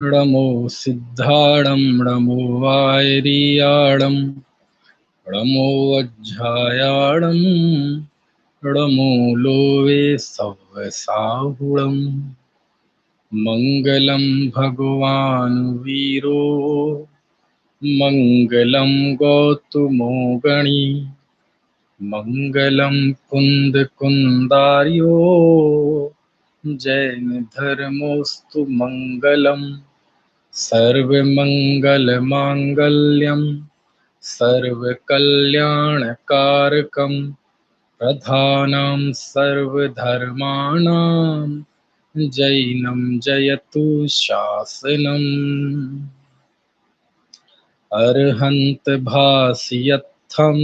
णमो सिद्धाणं णमो वायरियाणं णमो वज्झायाणं णमो Lowe सव्वसाहुळं मङ्गलं भगवान् वीरो मङ्गलं गौतमो गणी मङ्गलं कुन्दकुन्दार्यो जैन धर्मोऽस्तु मङ्गलम् सर्वमङ्गलमाङ्गल्यं सर्वकल्याणकारकं प्रधानं सर्वधर्माणां जैनं जयतु शासनम् अर्हन्त भासयत्थं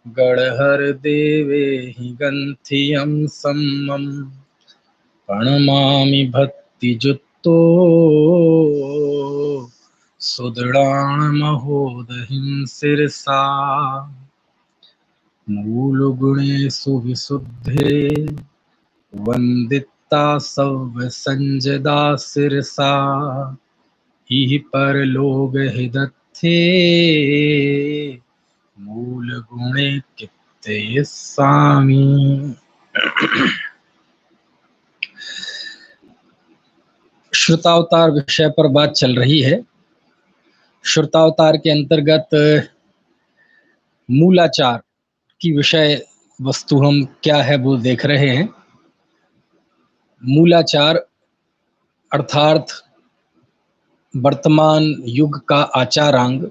गणहरदेवे हि गन्थियं सम्मं प्रणमामि भक्तिजुक्तो सुदृढामहोदहिं शिरसा मूलगुणेषु विशुद्धे वन्दिता सव्यसंजदा शिरसा इह परलोक हिदत्थे मूल गुणे कित्ते स्वामी। श्रुतावतार विषय पर बात चल रही है। श्रुतावतार के अंतर्गत मूलाचार की विषय वस्तु हम क्या है वो देख रहे हैं। मूलाचार अर्थात वर्तमान युग का आचारांग,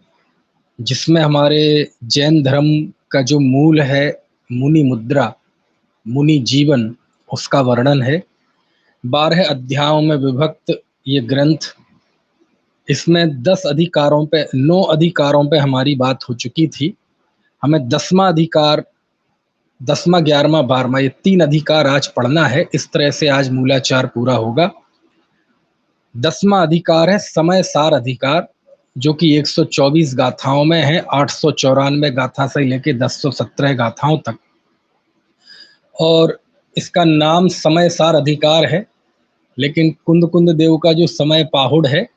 जिसमें हमारे जैन धर्म का जो मूल है मुनि मुद्रा, मुनि जीवन, उसका वर्णन है। 12 अध्यायों में विभक्त ये ग्रंथ, इसमें 9 अधिकारों पे हमारी बात हो चुकी थी। हमें 10वां अधिकार, 10वां, 11वां, 12वां, ये 3 अधिकार आज पढ़ना है। इस तरह से आज मूलाचार पूरा होगा। 10वां अधिकार है समय सार अधिकार, जो कि 124 गाथाओं में है, 894 गाथा से लेके 1017 गाथाओं तक। और इसका नाम समय सार अधिकार है, लेकिन कुंद देव का जो समय पाहुड़ है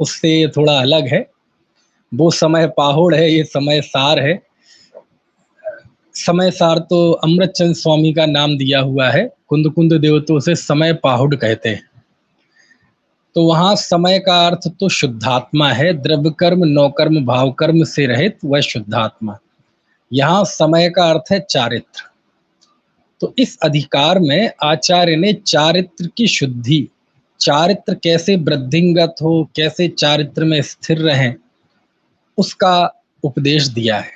उससे ये थोड़ा अलग है। वो समय पाहुड़ है, ये समय सार है। समय सार तो अमृतचंद स्वामी का नाम दिया हुआ है, कुंद देव तो उसे समय पाहुड़ कहते हैं। तो वहां समय का अर्थ तो शुद्धात्मा है, द्रव्य कर्म, नौकर्म, भाव कर्म से रहित वह शुद्धात्मा। यहाँ समय का अर्थ है चारित्र। तो इस अधिकार में आचार्य ने चारित्र की शुद्धि, चारित्र कैसे वृद्धिंगत हो, कैसे चारित्र में स्थिर रहें, उसका उपदेश दिया है।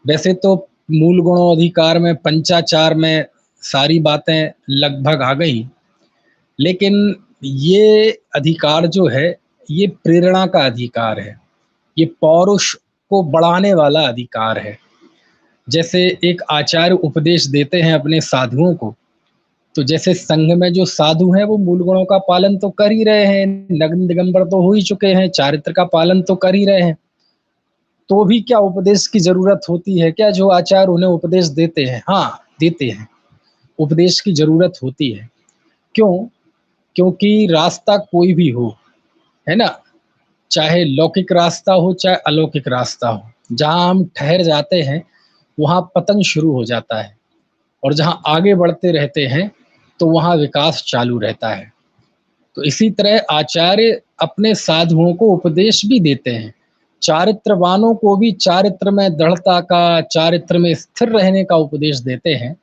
वैसे तो मूल गुणों अधिकार में, पंचाचार में सारी बातें लगभग आ गई, लेकिन ये अधिकार जो है ये प्रेरणा का अधिकार है, ये पौरुष को बढ़ाने वाला अधिकार है। जैसे एक आचार्य उपदेश देते हैं अपने साधुओं को, तो जैसे संघ में जो साधु हैं वो मूल गुणों का पालन तो कर ही रहे हैं, नग्न दिगंबर तो हो ही चुके हैं, चारित्र का पालन तो कर ही रहे हैं, तो भी क्या उपदेश की जरूरत होती है क्या? जो आचार्य उन्हें उपदेश देते हैं, हाँ देते हैं, उपदेश की जरूरत होती है। क्यों? क्योंकि रास्ता कोई भी हो, है ना, चाहे लौकिक रास्ता हो चाहे अलौकिक रास्ता हो, जहां हम ठहर जाते हैं वहां पतन शुरू हो जाता है, और जहां आगे बढ़ते रहते हैं तो वहां विकास चालू रहता है। तो इसी तरह आचार्य अपने साधुओं को उपदेश भी देते हैं, चारित्रवानों को भी चारित्र में दृढ़ता का, चारित्र में स्थिर रहने का उपदेश देते हैं।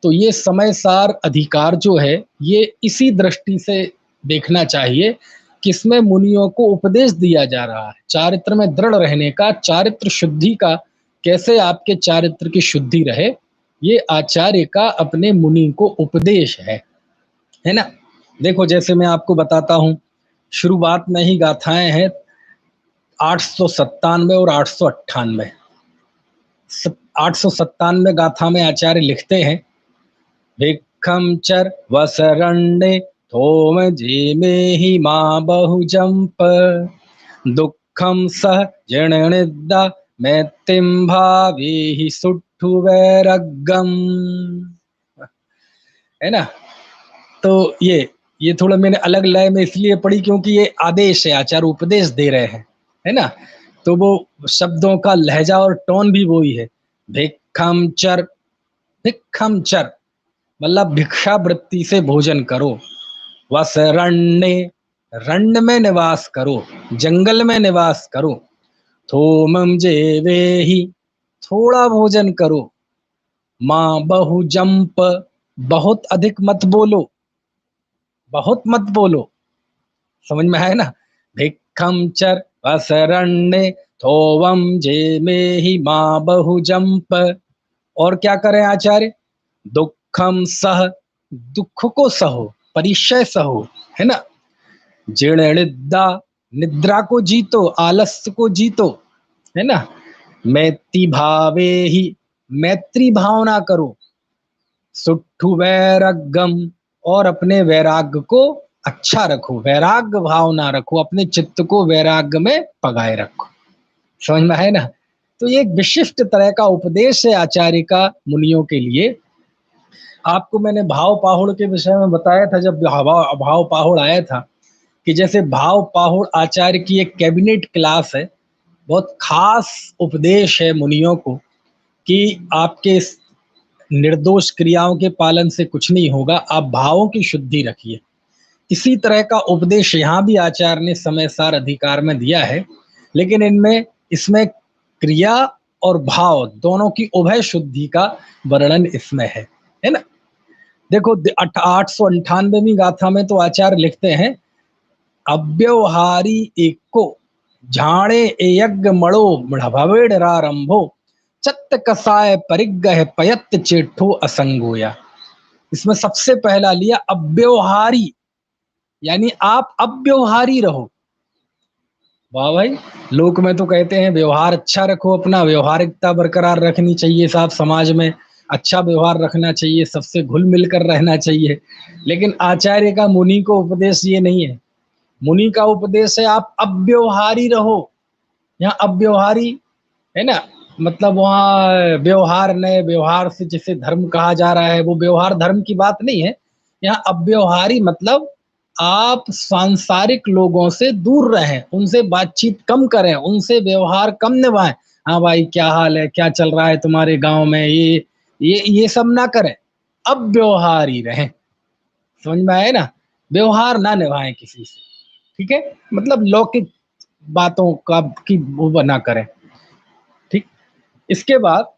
तो ये समय सार अधिकार जो है ये इसी दृष्टि से देखना चाहिए कि इसमें मुनियों को उपदेश दिया जा रहा है चारित्र में दृढ़ रहने का, चारित्र शुद्धि का, कैसे आपके चारित्र की शुद्धि रहे, ये आचार्य का अपने मुनि को उपदेश है ना। देखो जैसे मैं आपको बताता हूँ, शुरुआत में ही गाथाएं हैं 897 और 898। 897 गाथा में आचार्य लिखते हैं, भिक्खम चर वसरण्ये थोम जीमे ही माँ बहुजंप दुखम सह जणनिदा मैतिम भावी ही सुट्ठु वैरगम, है ना। तो ये ये थोड़ा मैंने अलग लय में इसलिए पढ़ी क्योंकि ये आदेश है, आचार्य उपदेश दे रहे हैं, है ना। तो वो शब्दों का लहजा और टोन भी वही है। भिक्षम चर, भिक्षम चर मतलब भिक्षा वृत्ति से भोजन करो। वसरण्य, रण्य में निवास करो, जंगल में निवास करो। थोमम जेवेहि, थोड़ा भोजन करो। माँ बहु जंप, बहुत अधिक मत बोलो, बहुत मत बोलो। समझ में आया ना। भिक्षम चर वसरण्य थोवम जे में ही माँ बहु जंप। और क्या करें आचार्य, दुखम सह, दुख को सहो, परिचय सहो, है ना। जीर्ण निद्रा, निद्रा को जीतो, आलस्य को जीतो, है ना। मैत्री भावे ही, मैत्री भावना करो। सुट्ठु वैराग्यम, और अपने वैराग्य को अच्छा रखो, वैराग्य भावना रखो, अपने चित्त को वैराग्य में पगाए रखो। समझ में है ना। तो ये एक विशिष्ट तरह का उपदेश है आचार्य का मुनियों के लिए। आपको मैंने भाव पाहुड़ के विषय में बताया था जब भाव पाहुड़ आया था, कि जैसे भाव पाहुड़ आचार्य की एक कैबिनेट क्लास है, बहुत खास उपदेश है मुनियों को कि आपके निर्दोष क्रियाओं के पालन से कुछ नहीं होगा, आप भावों की शुद्धि रखिए। इसी तरह का उपदेश यहाँ भी आचार्य ने समय सार अधिकार में दिया है, लेकिन इनमें इसमें क्रिया और भाव दोनों की उभय शुद्धि का वर्णन इसमें है ना। देखो 898वीं गाथा में तो आचार्य लिखते हैं, अव्यवहारी एक को झाणे यज्ञ मणो भवेड़ारंभो चत्त कसाय परिग्रह पयत चेठो असंगोया। इसमें सबसे पहला लिया अव्यवहारी, यानी आप अव्यवहारी रहो। वाह भाई, लोक में तो कहते हैं व्यवहार अच्छा रखो, अपना व्यवहारिकता बरकरार रखनी चाहिए, साथ समाज में अच्छा व्यवहार रखना चाहिए, सबसे घुल मिलकर रहना चाहिए। लेकिन आचार्य का मुनि को उपदेश ये नहीं है। मुनि का उपदेश है आप अव्यवहारी रहो। यहाँ अव्यवहारी है ना, मतलब वहाँ व्यवहार नए व्यवहार से जिसे धर्म कहा जा रहा है, वो व्यवहार धर्म की बात नहीं है। यहाँ अव्यवहारी मतलब आप सांसारिक लोगों से दूर रहें, उनसे बातचीत कम करें, उनसे व्यवहार कम निभाएं। हाँ भाई क्या हाल है, क्या चल रहा है तुम्हारे गांव में, ये सब ना करें, अव्यवहारी रहें। समझ में आए ना, व्यवहार ना निभाएं किसी से, ठीक है, मतलब लौकिक बातों का की वो ना करें, ठीक। इसके बाद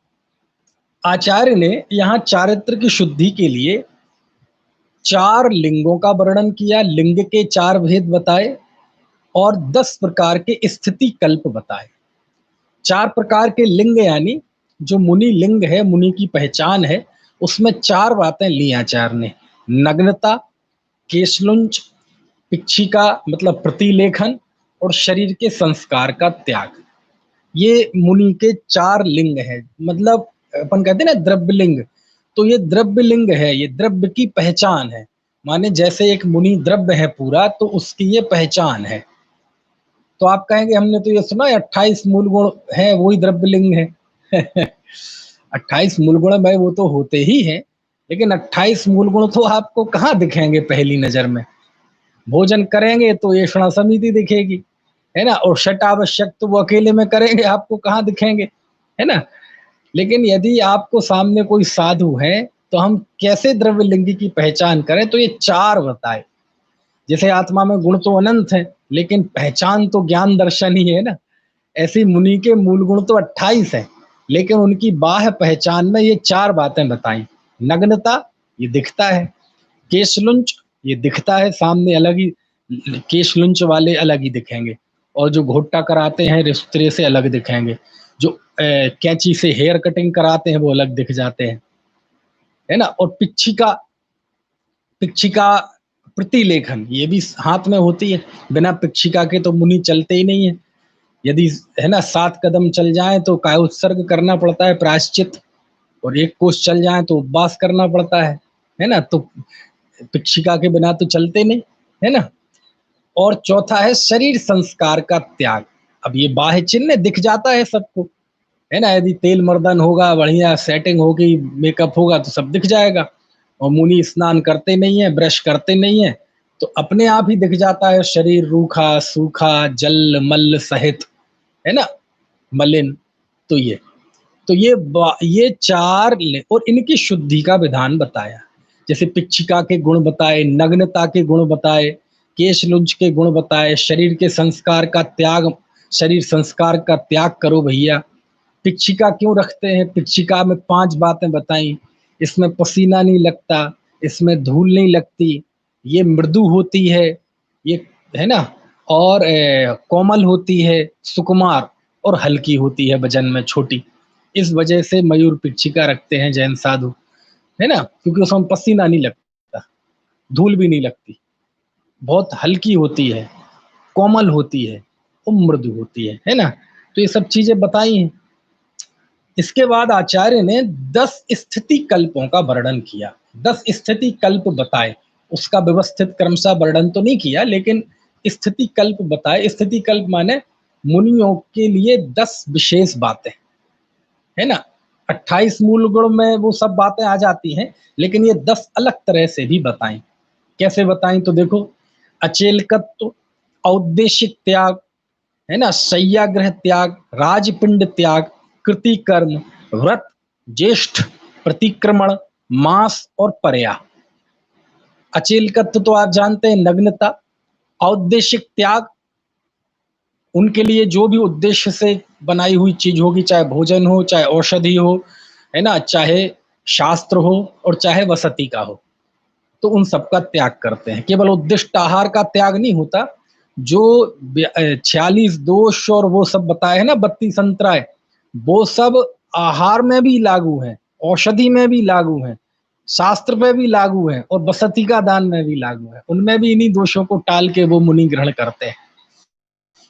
आचार्य ने यहाँ चारित्र की शुद्धि के लिए 4 लिंगों का वर्णन किया, लिंग के 4 भेद बताए और 10 प्रकार के स्थिति कल्प बताए। 4 प्रकार के लिंग यानी जो मुनि लिंग है, मुनि की पहचान है, उसमें 4 बातें ली आचार्य ने। नग्नता, केशलुंच, पिक्षिका मतलब प्रतिलेखन और शरीर के संस्कार का त्याग। ये मुनि के 4 लिंग है। मतलब अपन कहते हैं ना द्रव्य लिंग, तो ये द्रव्य लिंग है, ये द्रव्य की पहचान है। माने जैसे एक मुनि द्रव्य है पूरा, तो उसकी ये पहचान है। तो आप कहेंगे हमने तो ये सुना है 28 मूल गुण है, वही द्रव्य लिंग है। 28 मूल गुण भाई वो तो होते ही हैं, लेकिन 28 मूल गुण तो आपको कहाँ दिखेंगे पहली नजर में। भोजन करेंगे तो ये क्षण समिति दिखेगी, है ना, और षट आवश्यक तो वो अकेले में करेंगे, आपको कहाँ दिखेंगे, है ना। लेकिन यदि आपको सामने कोई साधु है, तो हम कैसे द्रव्य लिंग की पहचान करें, तो ये 4 बताए। जैसे आत्मा में गुण तो अनंत है, लेकिन पहचान तो ज्ञान दर्शन ही है ना। ऐसी मुनि के मूल गुण तो 28 है, लेकिन उनकी बाह्य पहचान में ये 4 बातें बताई। नग्नता, ये दिखता है। केशलुंच, ये दिखता है सामने, अलग ही केशलुंच वाले अलग ही दिखेंगे, और जो घोटा कराते हैं रिश्ते से अलग दिखेंगे, जो कैंची से हेयर कटिंग कराते हैं वो अलग दिख जाते हैं, है ना। और पिक्षिका, पिक्षिका प्रतिलेखन, ये भी हाथ में होती है, बिना पिक्षिका के तो मुनि चलते ही नहीं है। यदि है ना 7 कदम चल जाए तो काय उत्सर्ग करना पड़ता है प्रायश्चित, और 1 कोस चल जाए तो उपवास करना पड़ता है ना। तो पिक्षिका के बिना तो चलते नहीं, है ना। और चौथा है शरीर संस्कार का त्याग। अब ये बाह्य चिन्ह दिख जाता है सबको, है ना, यदि तेल मर्दन होगा, बढ़िया सेटिंग होगी, मेकअप होगा तो सब दिख जाएगा। और मुनि स्नान करते नहीं है, ब्रश करते नहीं है, तो अपने आप ही दिख जाता है शरीर रूखा सूखा जल मल सहित, है ना, मलिन। तो ये चार और इनकी शुद्धि का विधान बताया। जैसे पिच्छिका के गुण बताए, नग्नता के गुण बताए, केशलुंज के गुण बताए, शरीर के संस्कार का त्याग, शरीर संस्कार का त्याग करो भैया। पिच्छिका क्यों रखते हैं, पिच्छिका में 5 बातें बताई। इसमें पसीना नहीं लगता, इसमें धूल नहीं लगती, ये मृदु होती है, ये, है ना, और कोमल होती है, सुकुमार और हल्की होती है वजन में, छोटी। इस वजह से मयूर पिच्छिका रखते हैं जैन साधु, है ना, क्योंकि उसमें पसीना नहीं लगता, धूल भी नहीं लगती, बहुत हल्की होती है, कोमल होती है और मृदु होती है ना। तो ये सब चीजें बताई हैं। इसके बाद आचार्य ने 10 स्थिति कल्पों का वर्णन किया, 10 स्थिति कल्प बताए। उसका व्यवस्थित क्रमशः वर्णन तो नहीं किया, लेकिन स्थिति कल्प बताए। स्थिति कल्प माने मुनियों के लिए 10 विशेष बातें, है ना। 28 मूल गुण में वो सब बातें आ जाती हैं, लेकिन ये 10 अलग तरह से भी बताएं। कैसे बताएं तो देखो, अचेलकत्व, औद्देशिक त्याग, है ना, शय्याग्रह त्याग, राजपिंड त्याग, कृति कर्म, व्रत, ज्येष्ठ, प्रतिक्रमण, मास और परया। अचेलकत्व तो आप जानते हैं, नग्नता। औद्देशिक त्याग, उनके लिए जो भी उद्देश्य से बनाई हुई चीज होगी, चाहे भोजन हो, चाहे औषधि हो, है ना, चाहे शास्त्र हो और चाहे वसति का हो, तो उन सब का त्याग करते हैं। केवल उद्दिष्ट आहार का त्याग नहीं होता, जो 46 दोष और वो सब बताए हैं ना, 32 अंतराय, वो सब आहार में भी लागू है, औषधि में भी लागू है, शास्त्र में भी लागू है और बसति का दान में भी लागू है। उनमें भी इन्हीं दोषों को टाल के वो मुनि ग्रहण करते हैं।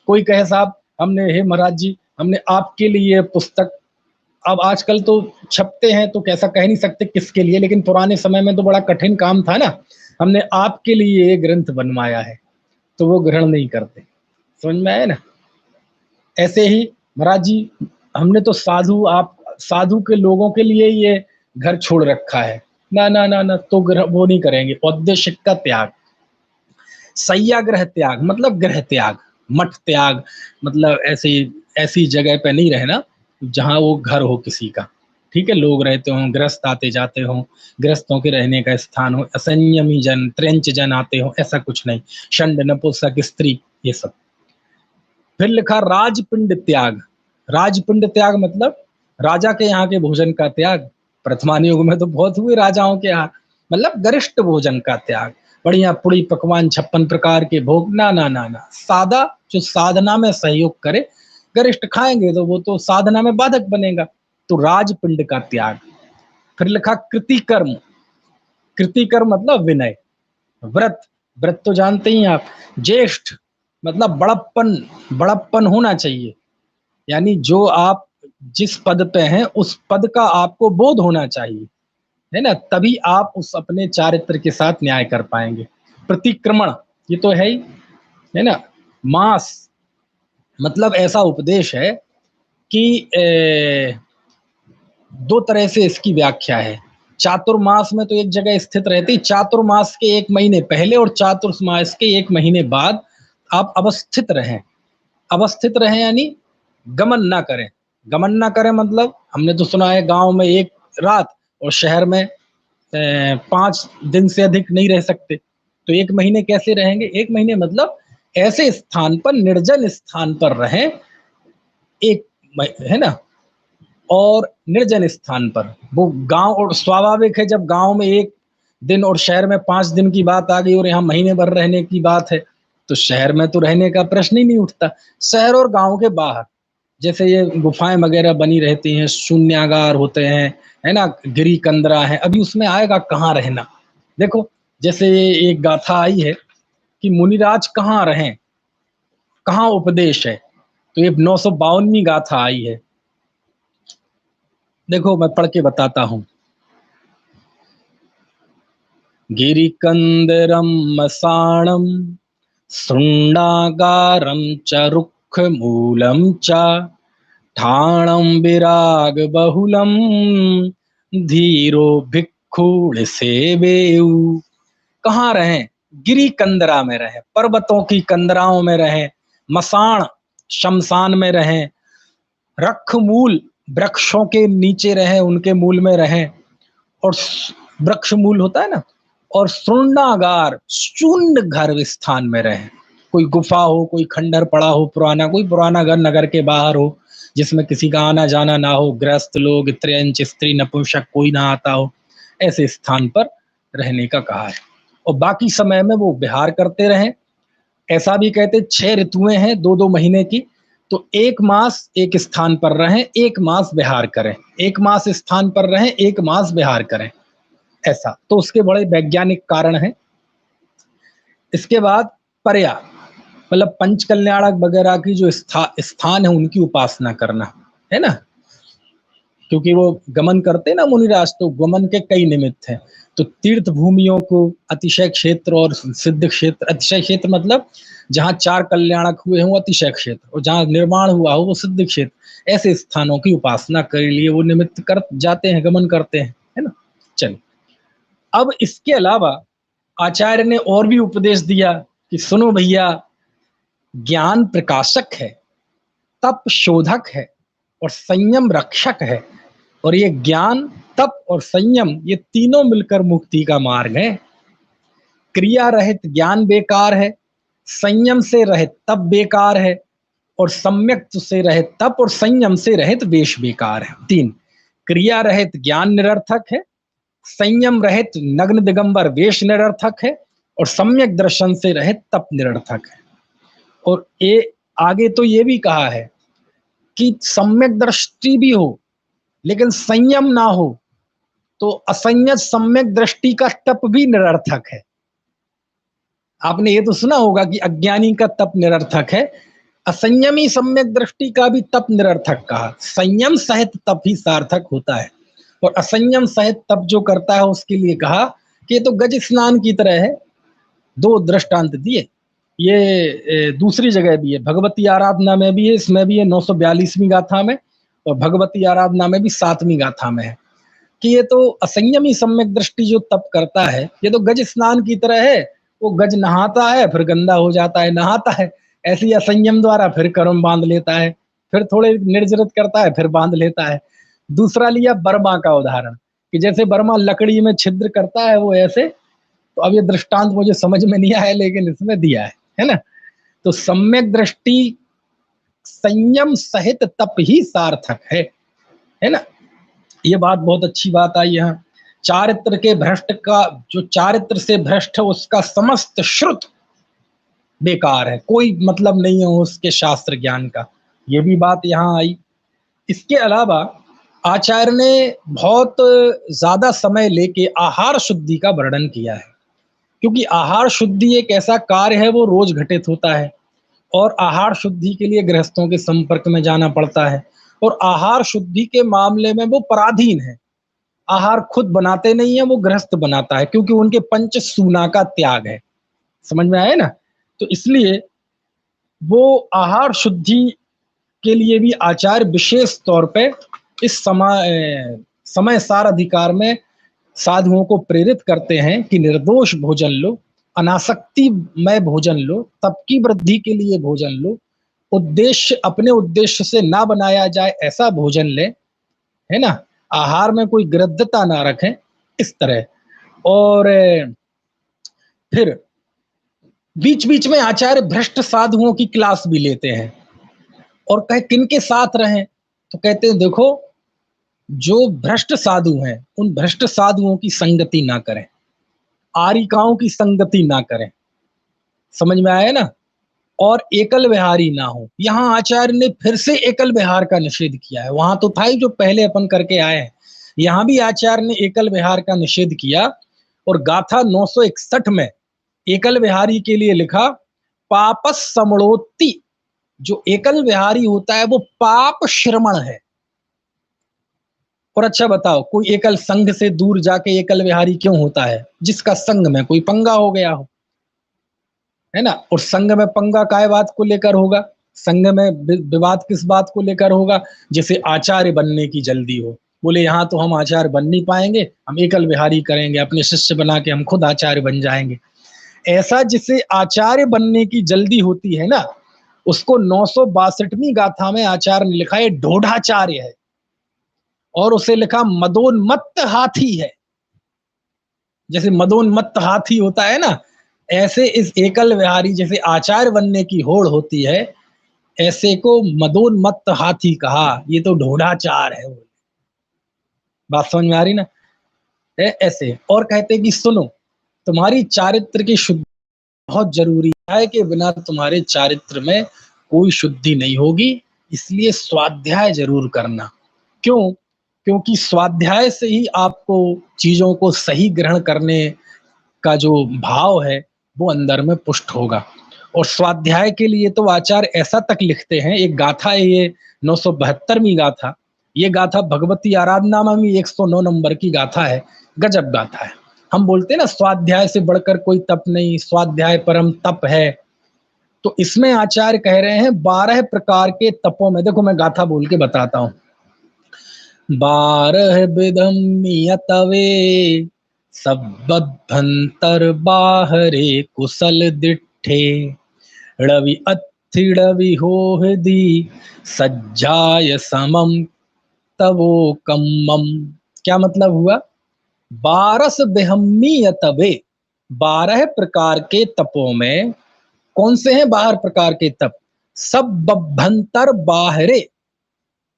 कोई कहे साहब हमने, हे महाराज जी, हमने आपके लिए पुस्तक, अब आजकल तो छपते हैं तो कैसा कह नहीं सकते किसके लिए, लेकिन पुराने समय में तो बड़ा कठिन काम था ना, हमने आपके लिए ये ग्रंथ बनवाया है, तो वो ग्रहण नहीं करते। समझ में आया ना। ऐसे ही महाराज जी, हमने तो साधु, आप साधु के लोगों के लिए ये घर छोड़ रखा है, ना ना ना ना, तो वो नहीं करेंगे। औद्देशिक का त्याग, सत्याग्रह त्याग मतलब ग्रह त्याग, मठ त्याग, मतलब ऐसी ऐसी जगह पे नहीं रहना जहां वो घर हो किसी का, ठीक है, लोग रहते हों, ग्रस्त आते जाते हों, ग्रस्तों के रहने का स्थान हो, असंयमी जन, त्रेंच जन आते हो, ऐसा कुछ नहीं, षंड नपुंसक स्त्री, ये सब। फिर लिखा राजपिंड त्याग। राजपिंड त्याग मतलब राजा के यहाँ के भोजन का त्याग। वर्तमान युग में तो बहुत हुए राजाओं के यहाँ, मतलब गरिष्ठ भोजन का त्याग, बढ़िया पुड़ी पकवान 56 प्रकार के भोग, ना ना ना ना, सादा, जो साधना में सहयोग करे। गरिष्ठ खाएंगे तो वो तो साधना में बाधक बनेगा, तो राजपिंड का त्याग। फिर लिखा कृति कर्म। कृति कर्म मतलब विनय। व्रत, व्रत तो जानते ही आप। ज्येष्ठ मतलब बड़प्पन, बड़प्पन होना चाहिए, यानी जो आप जिस पद पे हैं उस पद का आपको बोध होना चाहिए, है ना, तभी आप उस अपने चारित्र के साथ न्याय कर पाएंगे। प्रतिक्रमण, ये तो है ही, है ना। मास मतलब ऐसा उपदेश है कि दो तरह से इसकी व्याख्या है। चातुर्मास में तो एक जगह स्थित रहती, चातुर्मास के 1 महीने पहले और चातुर्मास के 1 महीने बाद आप अवस्थित रहें। अवस्थित रहें यानी गमन ना करें। गमन ना करें मतलब हमने तो सुना है गांव में 1 रात और शहर में 5 दिन से अधिक नहीं रह सकते। तो 1 महीने कैसे रहेंगे? 1 महीने मतलब ऐसे स्थान पर, निर्जन स्थान पर रहें, एक, है ना, और निर्जन स्थान पर। वो गांव, और स्वाभाविक है जब गांव में 1 दिन और शहर में 5 दिन की बात आ गई और यहाँ महीने भर रहने की बात है, तो शहर में तो रहने का प्रश्न ही नहीं उठता। शहर और गांव के बाहर जैसे ये गुफाएं वगैरह बनी रहती हैं, शून्यागार होते हैं, है ना, गिरी कंदरा है, अभी उसमें आएगा कहाँ रहना। देखो जैसे ये एक गाथा आई है कि मुनिराज कहाँ रहें, कहाँ उपदेश है, तो ये 952वीं गाथा आई है। देखो मैं पढ़ के बताता हूँ। गिरिकंदरम मसाणम शृंडागारम च रुक्ष मूलम च ठाणम विराग बहुलम धीरो भिक्षुण सेवेयु। कहाँ रहें? गिरी कंदरा में रहें, पर्वतों की कंदराओं में रहें, मसाण शमशान में रहें, रख मूल वृक्षों के नीचे रहें, उनके मूल में रहें, और वृक्ष मूल होता है ना, और शून्यागार शून्य घर स्थान में रहें। कोई गुफा हो, कोई खंडर पड़ा हो पुराना, कोई पुराना घर नगर के बाहर हो जिसमें किसी का आना जाना ना हो, गृहस्थ लोग, त्रयंच स्त्री नपुंसक कोई ना आता हो, ऐसे स्थान पर रहने का कहा है। और बाकी समय में वो विहार करते रहें। ऐसा भी कहते 6 ऋतुएं हैं 2-2 महीने की, तो 1 मास एक स्थान पर रहें, 1 मास विहार करें, 1 मास स्थान पर रहें, 1 मास विहार करें, ऐसा। तो उसके बड़े वैज्ञानिक कारण हैं। इसके बाद पर्या मतलब पंच कल्याणक वगैरह की जो स्थान है उनकी उपासना करना, है ना, क्योंकि वो गमन करते ना मुनिराज, तो गमन के कई निमित्त हैं। तो तीर्थ भूमियों को अतिशय क्षेत्र और सिद्ध क्षेत्र, अतिशय क्षेत्र मतलब जहाँ 4 कल्याणक हुए हों अतिशय क्षेत्र, और जहाँ निर्माण हुआ हो वो सिद्ध क्षेत्र, ऐसे स्थानों की उपासना के लिए वो निमित्त कर जाते हैं, गमन करते हैं, है ना। चलिए, अब इसके अलावा आचार्य ने और भी उपदेश दिया कि सुनो भैया, ज्ञान प्रकाशक है, तप शोधक है और संयम रक्षक है, और ये ज्ञान, तप और संयम ये तीनों मिलकर मुक्ति का मार्ग है। क्रिया रहित ज्ञान बेकार है, संयम से रहित तप बेकार है, और सम्यक से रहित तप और संयम से रहित वेश बेकार है। 3, क्रिया रहित ज्ञान निरर्थक है, संयम रहित नग्न दिगंबर वेश निरर्थक है, और सम्यक दर्शन से रहित तप निरर्थक है। और ये आगे तो ये भी कहा है कि सम्यक दृष्टि भी हो लेकिन संयम ना हो तो असंयत सम्यक दृष्टि का तप भी निरर्थक है। आपने ये तो सुना होगा कि अज्ञानी का तप निरर्थक है, असंयमी सम्यक दृष्टि का भी तप निरर्थक कहा। संयम सहित तप ही सार्थक होता है, और असंयम सहित तप जो करता है उसके लिए कहा कि ये तो गज स्नान की तरह है। 2 दृष्टांत दिए, ये दूसरी जगह भी है, भगवती आराधना में भी है, इसमें भी है 942वीं गाथा में, और भगवती आराधना में भी 7वीं गाथा में है कि ये तो असंयमी सम्यक दृष्टि जो तप करता है ये तो गज स्नान की तरह है। वो गज नहाता है फिर गंदा हो जाता है, नहाता है, ऐसे ही असंयम द्वारा फिर कर्म बांध लेता है, फिर थोड़े निर्जरित करता है फिर बांध लेता है। दूसरा लिया बर्मा का उदाहरण कि जैसे बर्मा लकड़ी में छिद्र करता है वो ऐसे। तो अब ये दृष्टांत मुझे समझ में नहीं आया लेकिन इसमें दिया है ना। तो सम्यक दृष्टि संयम सहित तप ही सार्थक है ना। ये बात बहुत अच्छी बात आई यहाँ। चारित्र के भ्रष्ट का, जो चारित्र से भ्रष्ट है उसका समस्त श्रुत बेकार है, कोई मतलब नहीं है उसके शास्त्र ज्ञान का, ये भी बात यहाँ आई। इसके अलावा आचार्य ने बहुत ज्यादा समय लेके आहार शुद्धि का वर्णन किया है, क्योंकि आहार शुद्धि एक ऐसा कार्य है वो रोज घटित होता है, और आहार शुद्धि के लिए गृहस्थों के संपर्क में जाना पड़ता है, और आहार शुद्धि के मामले में वो पराधीन है। आहार खुद बनाते नहीं है, वो गृहस्थ बनाता है, क्योंकि उनके पंच सूना का त्याग है। समझ में आया ना। तो इसलिए वो आहार शुद्धि के लिए भी आचार्य विशेष तौर पे इस समय सार अधिकार में साधुओं को प्रेरित करते हैं कि निर्दोष भोजन लो, अनासक्ति में भोजन लो, तप की वृद्धि के लिए भोजन लो, उद्देश्य अपने उद्देश्य से ना बनाया जाए ऐसा भोजन ले, है ना, आहार में कोई गृद्धता ना रखें, इस तरह। और फिर बीच बीच में आचार्य भ्रष्ट साधुओं की क्लास भी लेते हैं, और कहे किन के साथ रहें, तो कहते हैं देखो जो भ्रष्ट साधु हैं उन भ्रष्ट साधुओं की संगति ना करें, आरिकाओं की संगति ना करें। समझ में आया ना। और एकल विहारी ना हो। यहाँ आचार्य ने फिर से एकल विहार का निषेध किया है, वहां तो था ही जो पहले अपन करके आए हैं, यहाँ भी आचार्य ने एकल विहार का निषेध किया। और गाथा 961 में एकल विहारी के लिए लिखा पापस समणोत्ति। जो एकल विहारी होता है वो पाप श्रमण है। और अच्छा बताओ, कोई एकल संघ से दूर जाके एकल विहारी क्यों होता है? जिसका संघ में कोई पंगा हो गया हो, है ना। और संघ में पंगा काय बात को लेकर होगा? संघ में विवाद किस बात को लेकर होगा? जैसे आचार्य बनने की जल्दी हो, बोले यहाँ तो हम आचार्य बन नहीं पाएंगे, हम एकल विहारी करेंगे, अपने शिष्य बना के हम खुद आचार्य बन जाएंगे। ऐसा जिसे आचार्य बनने की जल्दी होती है ना, उसको 962वीं गाथा में आचार्य ने लिखा है ढोढ़ाचार्य है, और उसे लिखा मदोन्मत्त हाथी है। जैसे मदोन्मत्त हाथी होता है ना, ऐसे इस एकल विहारी जैसे आचार्य बनने की होड़ होती है, ऐसे को मदोन्मत्त हाथी कहा, ये तो ढोढ़ाचार है। बात समझ में आ रही ना? ऐसे और कहते कि सुनो, तुम्हारी चारित्र की शुद्धि बहुत जरूरी है, कि बिना तुम्हारे चारित्र में कोई शुद्धि नहीं होगी, इसलिए स्वाध्याय जरूर करना। क्यों? क्योंकि स्वाध्याय से ही आपको चीजों को सही ग्रहण करने का जो भाव है वो अंदर में पुष्ट होगा। और स्वाध्याय के लिए तो आचार्य ऐसा तक लिखते हैं, एक गाथा है ये 972वीं गाथा, ये गाथा भगवती आराधना में भी 109 नंबर की गाथा है, गजब गाथा है। हम बोलते हैं ना स्वाध्याय से बढ़कर कोई तप नहीं, स्वाध्याय परम तप है, तो इसमें आचार्य कह रहे हैं 12 प्रकार के तपों में, देखो मैं गाथा बोल के बताता हूं। 12 विधम नियतवे सबद्धंतर बाहरे कुशल दिठे रवि अत्थिड़वि होहदी सज्जाय समम तवो कम्मम। क्या मतलब हुआ? 12 बेहम्मी तबे, 12 प्रकार के तपों में कौन से हैं 12 प्रकार के तप? सब बभ्यंतर बाहरे,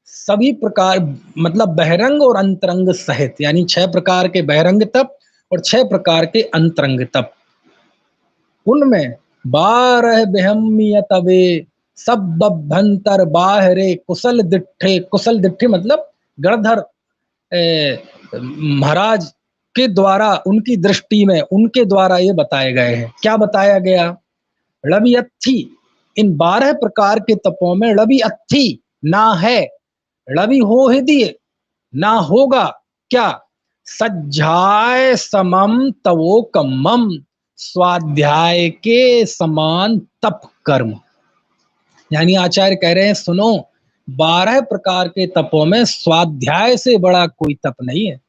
सभी प्रकार मतलब बहिरंग और अंतरंग सहित, यानी 6 प्रकार के बहिरंग तप और 6 प्रकार के अंतरंग तप। उनमें 12 बेहम्मिय तबे सब बभ्यंतर बाहरे कुशल दिट्ठे, कुशल दिट्ठे मतलब गणधर महाराज के द्वारा, उनकी दृष्टि में उनके द्वारा ये बताए गए हैं। क्या बताया गया? रवि अत्थी, इन 12 प्रकार के तपों में रवि अत्थी ना है, रवि हो ही दिए ना होगा, क्या? सज्जाय समम तवो कम्मम, स्वाध्याय के समान तप कर्म। यानी आचार्य कह रहे हैं सुनो, 12 प्रकार के तपों में स्वाध्याय से बड़ा कोई तप नहीं है।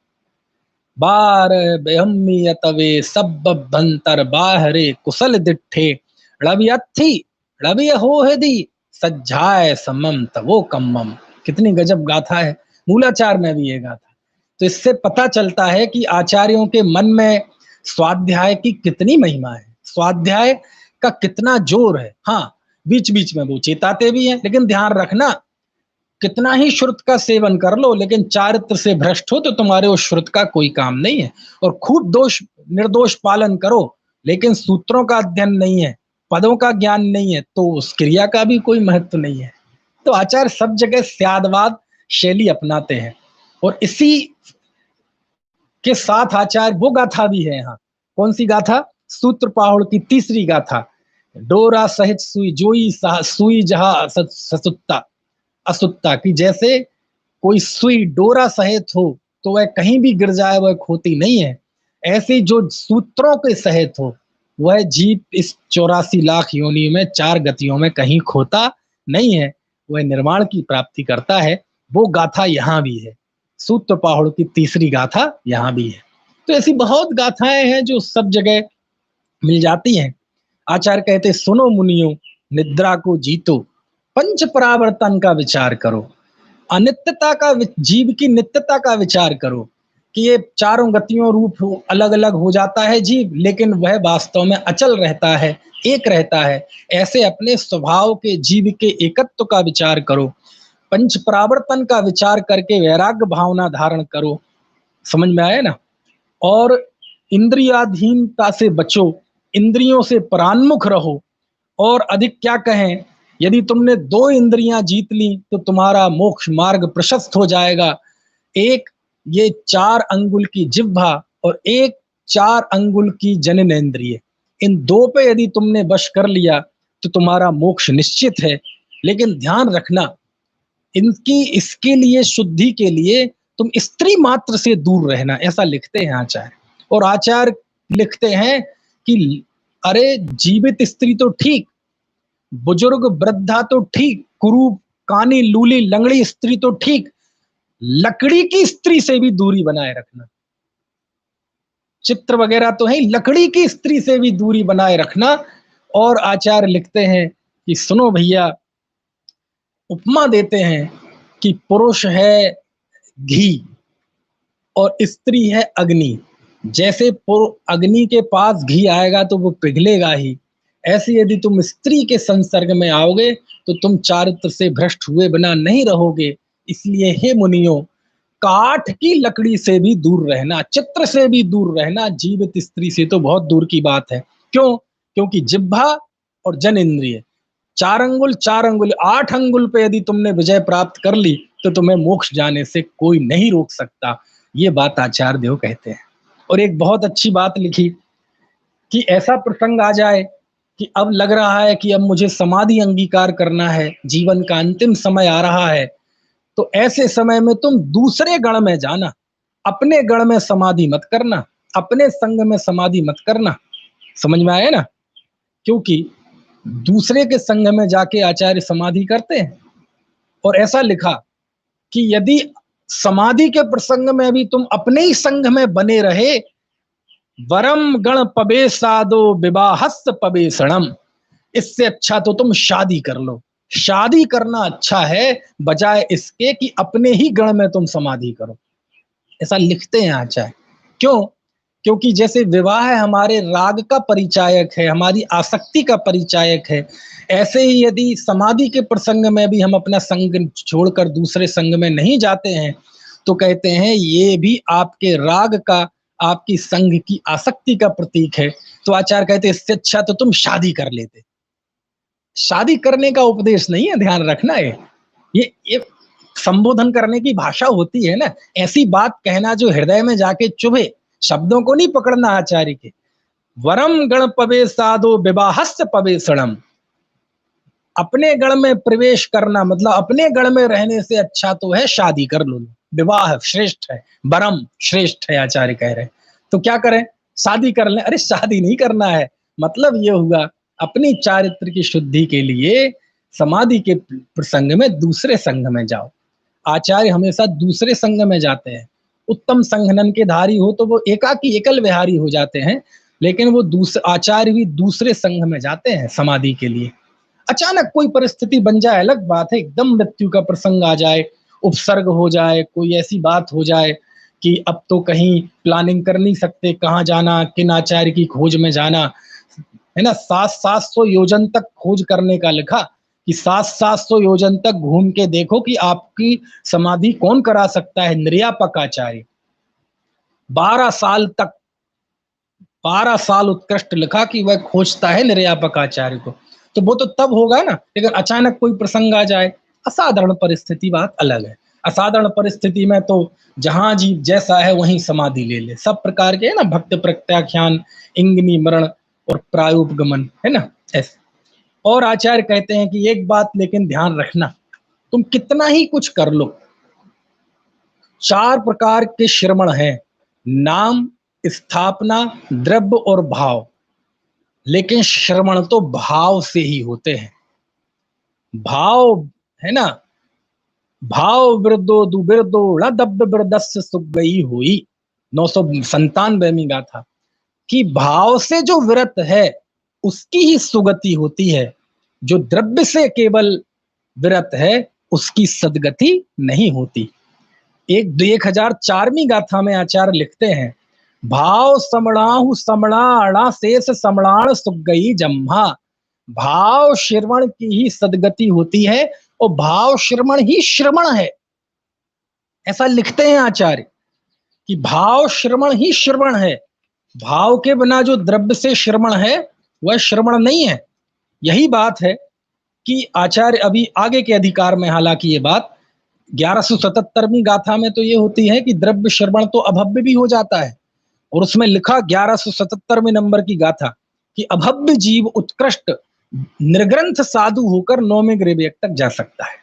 12 बेहम्मी तवे सब बभ्यंतर बाहरे कुशल दिट्ठे रवि अत्थी रवि हो दी सज्जाय समम तवो कम्मम। कितनी गजब गाथा है, मूलाचार में भी ये गाथा। तो इससे पता चलता है कि आचार्यों के मन में स्वाध्याय की कितनी महिमा है, स्वाध्याय का कितना जोर है। हाँ, बीच बीच में वो चेताते भी हैं, लेकिन ध्यान रखना, कितना ही श्रुत का सेवन कर लो, लेकिन चारित्र से भ्रष्ट हो तो तुम्हारे उस श्रुत का कोई काम नहीं है। और खूब दोष निर्दोष पालन करो, लेकिन सूत्रों का अध्ययन नहीं है, पदों का ज्ञान नहीं है, तो उस क्रिया का भी कोई महत्व नहीं है। तो आचार्य सब जगह स्यादवाद शैली अपनाते हैं, और इसी के साथ आचार्य वो गाथा भी है यहाँ। कौन सी गाथा? सूत्र पाहुड़ की तीसरी गाथा, डोरा सहित सुई जोई सुई जहा ससुत्ता असुत्ता की। जैसे कोई सुई डोरा सहित हो तो वह कहीं भी गिर जाए, वह खोती नहीं है। ऐसे जो सूत्रों के सहित हो, वह जीव इस 84 लाख योनि में 4 गतियों में कहीं खोता नहीं है, वह निर्माण की प्राप्ति करता है। वो गाथा यहाँ भी है, सूत्र पाहुड़ की तीसरी गाथा यहाँ भी है। तो ऐसी बहुत गाथाएं हैं जो सब जगह मिल जाती हैं। आचार्य कहते सुनो मुनियों, निद्रा को जीतो, पंच परावर्तन का विचार करो, अनित्यता का, जीव की नित्यता का विचार करो, कि ये चारों गतियों रूप अलग अलग हो जाता है जीव, लेकिन वह वास्तव में अचल रहता है, एक रहता है। ऐसे अपने स्वभाव के जीव के एकत्व का विचार करो, पंच परावर्तन का विचार करके वैराग्य भावना धारण करो। समझ में आया ना? और इंद्रियाधीनता से बचो, इंद्रियों से परान्मुख रहो। और अधिक क्या कहें, यदि तुमने 2 इंद्रियां जीत ली तो तुम्हारा मोक्ष मार्ग प्रशस्त हो जाएगा। एक ये 4 अंगुल की जिह्वा और एक 4 अंगुल की जननेंद्रिय, इन 2 पे यदि तुमने वश कर लिया तो तुम्हारा मोक्ष निश्चित है। लेकिन ध्यान रखना, इनकी इसके लिए शुद्धि के लिए तुम स्त्री मात्र से दूर रहना, ऐसा लिखते हैं आचार्य। और आचार्य लिखते हैं कि अरे जीवित स्त्री तो ठीक, बुजुर्ग वृद्धा तो ठीक, कुरूप कानी लूली लंगड़ी स्त्री तो ठीक, लकड़ी की स्त्री से भी दूरी बनाए रखना। चित्र वगैरह तो है, लकड़ी की स्त्री से भी दूरी बनाए रखना। और आचार्य लिखते हैं कि सुनो भैया, उपमा देते हैं कि पुरुष है घी और स्त्री है अग्नि। जैसे अग्नि के पास घी आएगा तो वो पिघलेगा ही, ऐसे यदि तुम स्त्री के संसर्ग में आओगे तो तुम चारित्र से भ्रष्ट हुए बिना नहीं रहोगे। इसलिए हे मुनियों, काठ की लकड़ी से भी दूर रहना, चित्र से भी दूर रहना, जीवित स्त्री से तो बहुत दूर की बात है। क्यों? क्योंकि जिह्वा और जन इंद्रिय, 4 अंगुल 4 अंगुल 8 अंगुल पे यदि तुमने विजय प्राप्त कर ली तो तुम्हें मोक्ष जाने से कोई नहीं रोक सकता। ये बात आचार्य देव कहते हैं। और एक बहुत अच्छी बात लिखी कि ऐसा प्रसंग आ जाए कि अब लग रहा है कि अब मुझे समाधि अंगीकार करना है, जीवन का अंतिम समय आ रहा है, तो ऐसे समय में तुम दूसरे गण में जाना, अपने गण में समाधि मत करना, अपने संग में समाधि मत करना। समझ में आया ना? क्योंकि दूसरे के संग में जाके आचार्य समाधि करते हैं। और ऐसा लिखा कि यदि समाधि के प्रसंग में भी तुम अपने ही संग में बने रहे, वरम गण पबे सादो विवाहस्त पबेसणम, इससे अच्छा तो तुम शादी कर लो। शादी करना अच्छा है बजाय इसके कि अपने ही गण में तुम समाधि करो। ऐसा लिखते हैं आचार्य। क्यों? क्योंकि जैसे विवाह हमारे राग का परिचायक है, हमारी आसक्ति का परिचायक है, ऐसे ही यदि समाधि के प्रसंग में भी हम अपना संग छोड़कर दूसरे संग में नहीं जाते हैं तो कहते हैं ये भी आपके राग का, आपकी संग की आसक्ति का प्रतीक है। तो आचार्य कहते हैं इससे अच्छा तो तुम शादी कर लेते। शादी करने का उपदेश नहीं है, ध्यान रखना है। ये संबोधन करने की भाषा होती है ना, ऐसी बात कहना जो हृदय में जाके चुभे, शब्दों को नहीं पकड़ना आचार्य के। वरम गण पवे साधो विवाहस्य पवेशणम, अपने गण में प्रवेश करना मतलब अपने गण में रहने से अच्छा तो है शादी कर लो। विवाह श्रेष्ठ है, वरम श्रेष्ठ है, आचार्य कह रहे। तो क्या करें? शादी कर लें। अरे शादी नहीं करना है, मतलब ये हुआ अपनी चारित्र की शुद्धि के लिए समाधि के प्रसंग में दूसरे संघ में जाओ। आचार्य हमेशा दूसरे संघ में जाते हैं। उत्तम संघनन के धारी हो तो वो एकाकी एकल विहारी हो जाते हैं, लेकिन वो आचार्य भी दूसरे संघ में जाते हैं समाधि के लिए। अचानक कोई परिस्थिति बन जाए अलग बात है, एकदम मृत्यु का प्रसंग आ जाए, उपसर्ग हो जाए, कोई ऐसी बात हो जाए कि अब तो कहीं प्लानिंग कर नहीं सकते, कहाँ जाना, किन आचार्य की खोज में जाना है ना। 700 योजन तक खोज करने का लिखा कि 700 योजन तक घूम के देखो कि आपकी समाधि कौन करा सकता है। निर्यापक आचार्य 12 साल तक, 12 साल उत्कृष्ट लिखा कि वह खोजता है निर्यापक आचार्य को। तो वो तो तब होगा ना, लेकिन अचानक कोई प्रसंग आ जाए, असाधारण परिस्थिति, बात अलग है। असाधारण परिस्थिति में तो जहां जीव जैसा है वहीं समाधि ले ले, सब प्रकार के है ना, भक्त प्रत्याख्यान, इंगिनी मरण और प्रायोपगमन, है ना ऐसे। और आचार्य कहते हैं कि एक बात लेकिन ध्यान रखना, तुम कितना ही कुछ कर लो, 4 प्रकार के श्रमण हैं, नाम, स्थापना, द्रव्य और भाव। लेकिन श्रमण तो भाव से ही होते हैं। भाव है ना, भाव वृद्धो दुबिर्दो णदब्ब वृदस्य सुख गई हुई, 997वीं गाथा, कि भाव से जो विरत है उसकी ही सुगति होती है, जो द्रव्य से केवल विरत है उसकी सदगति नहीं होती। 1004वीं गाथा में आचार्य लिखते हैं, भाव समणाहु समणाणा शेष समणाण सुख गई जम्हा, भाव श्रवण की ही सदगति होती है और भाव श्रवण ही श्रवण है। ऐसा लिखते हैं आचार्य कि भाव श्रवण ही श्रवण है, भाव के बिना जो द्रव्य से श्रवण है वह श्रवण नहीं है। यही बात है कि आचार्य अभी आगे के अधिकार में, हालांकि ये बात 1177वीं गाथा में तो ये होती है कि द्रव्य श्रवण तो अभव्य भी हो जाता है, और उसमें लिखा 1177वें नंबर की गाथा कि अभव्य जीव उत्कृष्ट निर्ग्रंथ साधु होकर 9वें ग्रेवेक तक जा सकता है।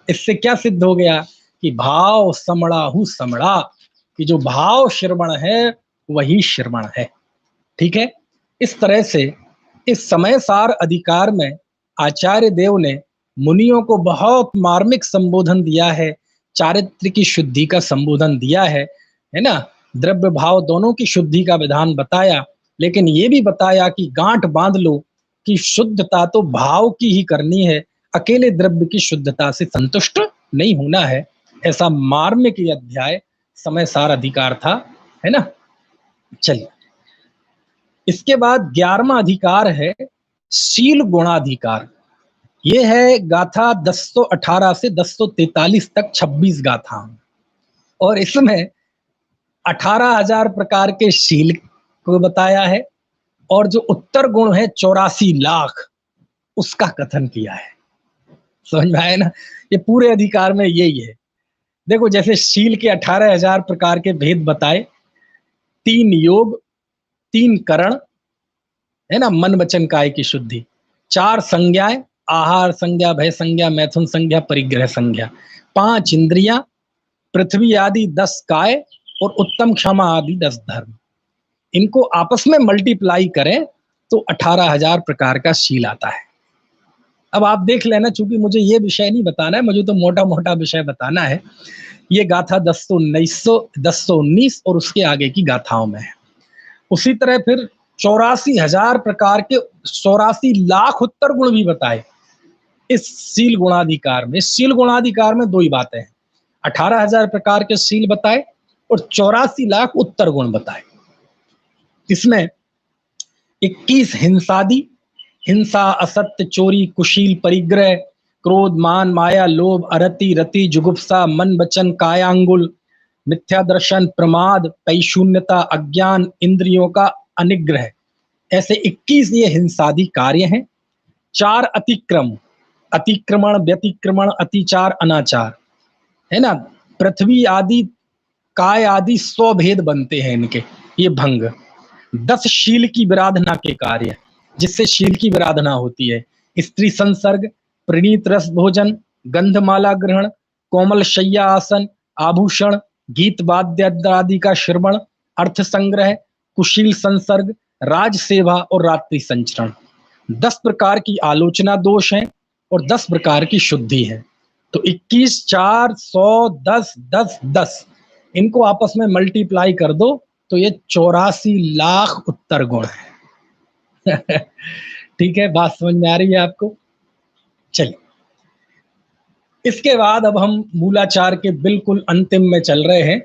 इससे क्या सिद्ध हो गया कि भाव समणाहु समणा, कि जो भाव श्रवण है वही श्रवण है। ठीक है, इस तरह से इस समय सार अधिकार में आचार्य देव ने मुनियों को बहुत मार्मिक संबोधन दिया है, चारित्र की शुद्धि का संबोधन दिया है ना। द्रव्य भाव दोनों की शुद्धि का विधान बताया, लेकिन ये भी बताया कि गांठ बांध लो कि शुद्धता तो भाव की ही करनी है, अकेले द्रव्य की शुद्धता से संतुष्ट नहीं होना है। ऐसा मार्मिक ये अध्याय समय सार अधिकार था, है ना। चलिए, इसके बाद 11वां अधिकार है शील गुणाधिकार। ये है गाथा 1018 से 1043 तक 26 गाथा, और इसमें 18,000 प्रकार के शील को बताया है, और जो उत्तर गुण है 84 लाख, उसका कथन किया है। समझ में आया ना, ये पूरे अधिकार में यही है। देखो, जैसे शील के 18,000 प्रकार के भेद बताए, 3 योग, 3 करण, है ना, मन वचन काय की शुद्धि, 4 संज्ञाएं, आहार संज्ञा, भय संज्ञा, मैथुन संज्ञा, परिग्रह संज्ञा, 5 इंद्रियां, पृथ्वी आदि 10 काय, और उत्तम क्षमा आदि 10 धर्म। इनको आपस में मल्टीप्लाई करें तो 18,000 प्रकार का शील आता है। अब आप देख लेना, चूंकि मुझे ये विषय नहीं बताना है, मुझे तो मोटा मोटा विषय बताना है। ये गाथा 1019 और उसके आगे की गाथाओं में है। उसी तरह फिर 84,000 प्रकार के 84 लाख उत्तर गुण भी बताए इस शील गुणाधिकार में। इस शील गुणाधिकार में दो ही बातें हैं, 18,000 प्रकार के शील बताए और 84 लाख उत्तर गुण बताए। इसमें 21 हिंसादि, हिंसा, असत्य, चोरी, कुशील, परिग्रह, क्रोध, मान, माया, लोभ, अरति, रति, जुगुप्सा, मन वचन कायांगुल, मिथ्या दर्शन, प्रमाद, पैशून्यता, अज्ञान, इंद्रियों का अनिग्रह, ऐसे 21 ये हिंसादि कार्य हैं। 4 अतिक्रम, अतिक्रमण, व्यतिक्रमण, अतिचार, अनाचार, है ना, पृथ्वी आदि, काय आदि 100 भेद बनते हैं इनके, ये भंग। 10 शील की विराधना के कार्य, जिससे शील की विराधना होती है, स्त्री संसर्ग, प्रणीत रस भोजन, गंधमाला ग्रहण, कोमल शय्या आसन, आभूषण, गीत वाद्य आदि का श्रवण, अर्थ संग्रह, कुशील संसर्ग, राज सेवा और रात्रि संचरण। 10 प्रकार की आलोचना दोष हैं और 10 प्रकार की शुद्धि है। तो 21, 4, 100, 10, 10, 10, इनको आपस में मल्टीप्लाई कर दो तो ये 84 लाख उत्तर गुण है। ठीक है, बात समझ में आ रही है आपको। चलिए, इसके बाद अब हम मूलाचार के बिल्कुल अंतिम में चल रहे हैं।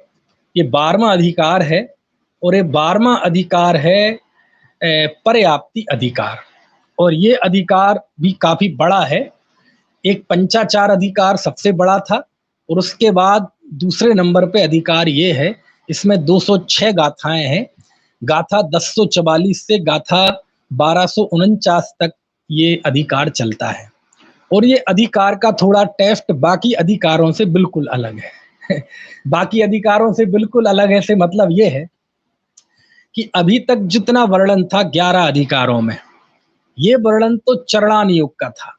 ये 12वां अधिकार है, और ये 12वां अधिकार है पर्याप्ति अधिकार, और ये अधिकार भी काफी बड़ा है। एक पंचाचार अधिकार सबसे बड़ा था, और उसके बाद दूसरे नंबर पे अधिकार ये है, इसमें 206 गाथाएं हैं। गाथा 1044 से गाथा 1249 तक ये अधिकार चलता है, और ये अधिकार का थोड़ा टेस्ट बाकी अधिकारों से बिल्कुल अलग है। बाकी अधिकारों से बिल्कुल अलग है से मतलब ये है कि अभी तक जितना वर्णन था 11 अधिकारों में, ये वर्णन तो चरणान योग का था,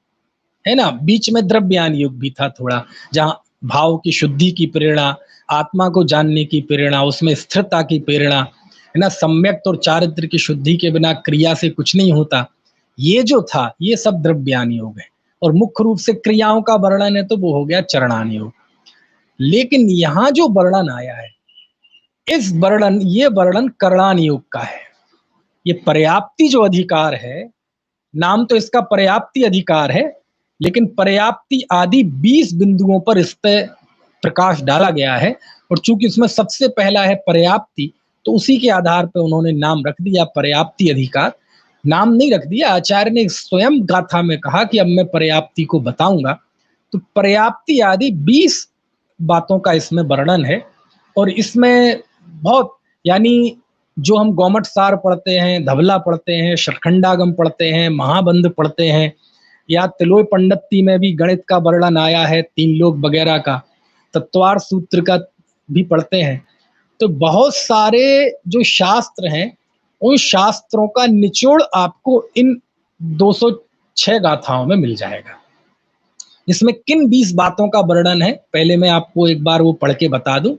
है ना। बीच में द्रव्यान योग भी था थोड़ा, जहां भाव की शुद्धि की प्रेरणा, आत्मा को जानने की प्रेरणा, उसमें स्थिरता की प्रेरणा, है ना, सम्यक और चारित्र की शुद्धि के बिना क्रिया से कुछ नहीं होता। ये जो था ये सब द्रव्यान योग है, और मुख्य रूप से क्रियाओं का वर्णन है तो वो हो गया चरणान योग। लेकिन यहाँ जो वर्णन आया है, ये वर्णन करणान योग का है। ये पर्याप्ति जो अधिकार है, नाम तो इसका पर्याप्ति अधिकार है, लेकिन पर्याप्ति आदि 20 बिंदुओं पर इस पे प्रकाश डाला गया है, और चूंकि इसमें सबसे पहला है पर्याप्ति, तो उसी के आधार पर उन्होंने नाम रख दिया पर्याप्ति अधिकार। नाम नहीं रख दिया, आचार्य ने स्वयं गाथा में कहा कि अब मैं पर्याप्ति को बताऊंगा। तो पर्याप्ति आदि 20 बातों का इसमें वर्णन है, और इसमें बहुत, यानी जो हम गौमट सार पढ़ते हैं, धवला पढ़ते हैं, शरखंडागम पढ़ते हैं, महाबंध पढ़ते हैं, या तिलोय पंडिती में भी गणित का वर्णन आया है, 3 लोक वगैरह का, तत्वार सूत्र का भी पढ़ते हैं, तो बहुत सारे जो शास्त्र हैं, उन शास्त्रों का निचोड़ आपको इन 206 गाथाओं में मिल जाएगा। इसमें किन 20 बातों का वर्णन है, पहले मैं आपको एक बार वो पढ़ के बता दूं।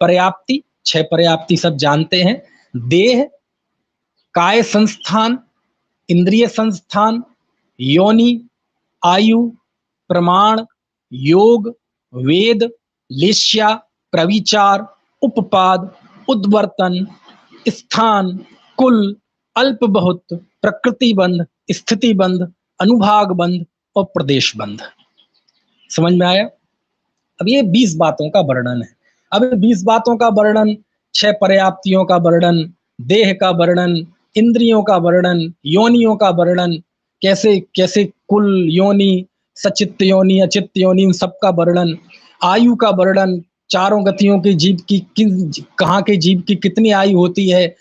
पर्याप्ति, 6 पर्याप्ति सब जानते हैं। देह, काय संस्थान, इंद्रिय संस्थान, योनि, आयु, प्रमाण, योग, वेद, लेश्या, प्रविचार, उपपाद, उद्वर्तन, स्थान, कुल, अल्प बहुत, प्रकृति बंध, स्थिति बंध, अनुभाग बंध और प्रदेश बंध। समझ में आया? अब ये 20 बातों का वर्णन है। अब 20 बातों का वर्णन, 6 पर्याप्तियों का वर्णन, देह का वर्णन, इंद्रियों का वर्णन, योनियों का वर्णन, कैसे कैसे कुल योनि, सचित्त योनि, अचित्त योनि, इन सब का वर्णन, आयु का वर्णन, चारों गतियों के जीव की कहाँ के जीव की कितनी आयु होती है,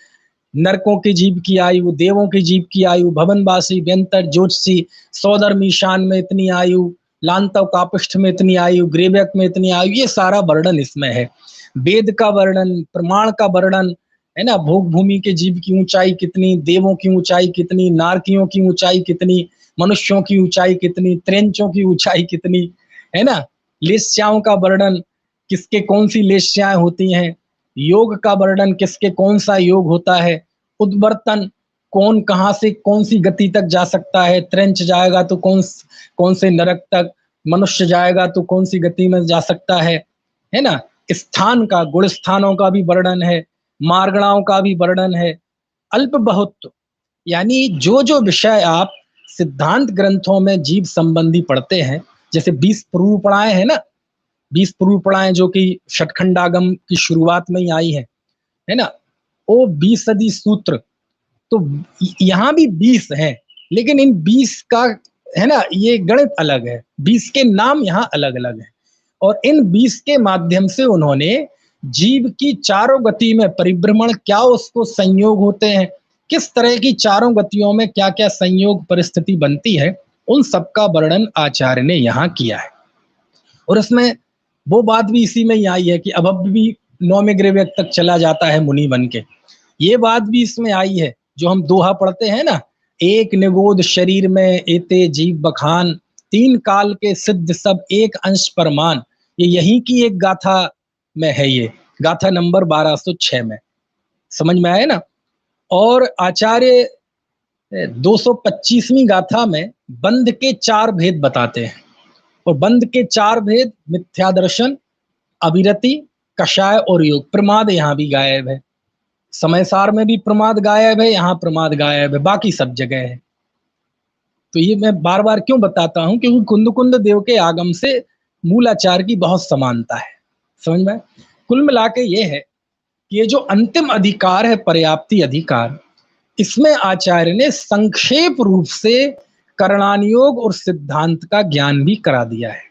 नरकों के जीव की आयु, देवों के जीव की आयु, भवनवासी, व्यंतर, ज्योतिषी, सौधर्म ईशान में इतनी आयु, लांतव कापिष्ठ में इतनी आयु, ग्रेवक में इतनी आयु, ये सारा वर्णन इसमें है। वेद का वर्णन, प्रमाण का वर्णन है ना, भोग भूमि के जीव की ऊंचाई कितनी, देवों की ऊंचाई कितनी, नारकियों की ऊंचाई कितनी, मनुष्यों की ऊंचाई कितनी, त्रेंचों की ऊंचाई कितनी, है ना, लेस्याओं का वर्णन, किसके कौन सी लेस्याएं होती हैं, योग का वर्णन, किसके कौन सा योग होता है, उद्वर्तन, कौन कहाँ से कौन सी गति तक जा सकता है, त्रेंच जाएगा तो कौन से नरक तक, मनुष्य जाएगा तो कौन सी गति में जा सकता है ना, स्थान का, गुण स्थानों का भी वर्णन है, मार्गणाओं का भी वर्णन है, अल्प बहुत, यानी जो जो विषय आप सिद्धांत ग्रंथों में जीव संबंधी पढ़ते हैं, जैसे 20 पूर्व पढ़ाए हैं ना, 20 पूर्व पढ़ाए जो कि षटखंडागम की शुरुआत में ही आई है ना, वो 20 सदी सूत्र, तो यहाँ भी 20 हैं, लेकिन इन 20 का है ना ये गणित अलग है, 20 के नाम यहाँ अलग अलग है, और इन 20 के माध्यम से उन्होंने जीव की चारों गति में परिभ्रमण, क्या उसको संयोग होते हैं, किस तरह की चारों गतियों में क्या क्या संयोग परिस्थिति बनती है, उन सबका वर्णन आचार्य ने यहाँ किया है। और इसमें वो बात भी इसी में ही आई है कि अब भी 9वें ग्रेवक तक चला जाता है मुनि बन के, ये बात भी इसमें आई है जो हम दोहा पढ़ते हैं ना, एक निगोद शरीर में एते जीव बखान, 3 काल के सिद्ध सब एक अंश परमान, ये यही की एक गाथा में है, ये गाथा नंबर 1206 में। समझ में आया ना? और आचार्य 225वीं गाथा में बंध के 4 भेद बताते हैं, और बंध के 4 भेद मिथ्या दर्शन, अविरति, कषाय और योग। प्रमाद यहाँ भी गायब है, समयसार में भी प्रमाद गायब है, यहाँ प्रमाद गायब है, बाकी सब जगह है। तो ये मैं बार बार क्यों बताता हूं, क्योंकि कुंद देव के आगम से मूलाचार की बहुत समानता है। समझ में? कुल मिला के ये है कि ये जो अंतिम अधिकार है पर्याप्ति अधिकार, इसमें आचार्य ने संक्षेप रूप से करणानियोग और सिद्धांत का ज्ञान भी करा दिया है।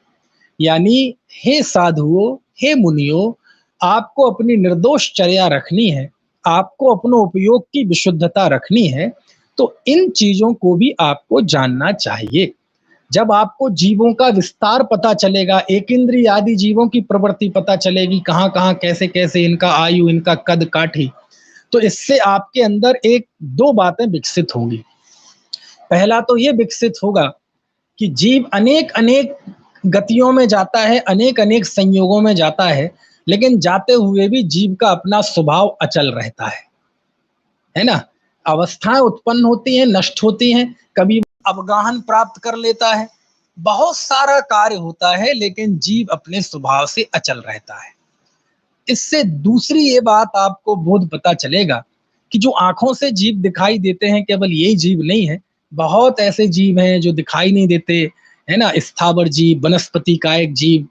यानी हे साधुओं, हे मुनियों, आपको अपनी निर्दोष चर्या रखनी है, आपको अपने उपयोग की विशुद्धता रखनी है, तो इन चीजों को भी आपको जानना चाहिए। जब आपको जीवों का विस्तार पता चलेगा, एक इंद्रिय आदि जीवों की प्रवृत्ति पता चलेगी, कहाँ कहाँ कैसे कैसे इनका आयु, इनका कद काठी, तो इससे आपके अंदर एक दो बातें विकसित होंगी। पहला तो ये विकसित होगा कि जीव अनेक अनेक गतियों में जाता है, अनेक अनेक संयोगों में जाता है, लेकिन जाते हुए भी जीव का अपना स्वभाव अचल रहता है ना। अवस्थाएं उत्पन्न होती हैं, नष्ट होती हैं, कभी अवगाहन प्राप्त कर लेता है, बहुत सारा कार्य होता है, लेकिन जीव अपने स्वभाव से अचल रहता है। इससे दूसरी ये बात आपको बोध पता चलेगा कि जो आंखों से जीव दिखाई देते हैं, केवल यही जीव नहीं है, बहुत ऐसे जीव हैं जो दिखाई नहीं देते, है ना, स्थावर जीव, वनस्पति कायिक जीव।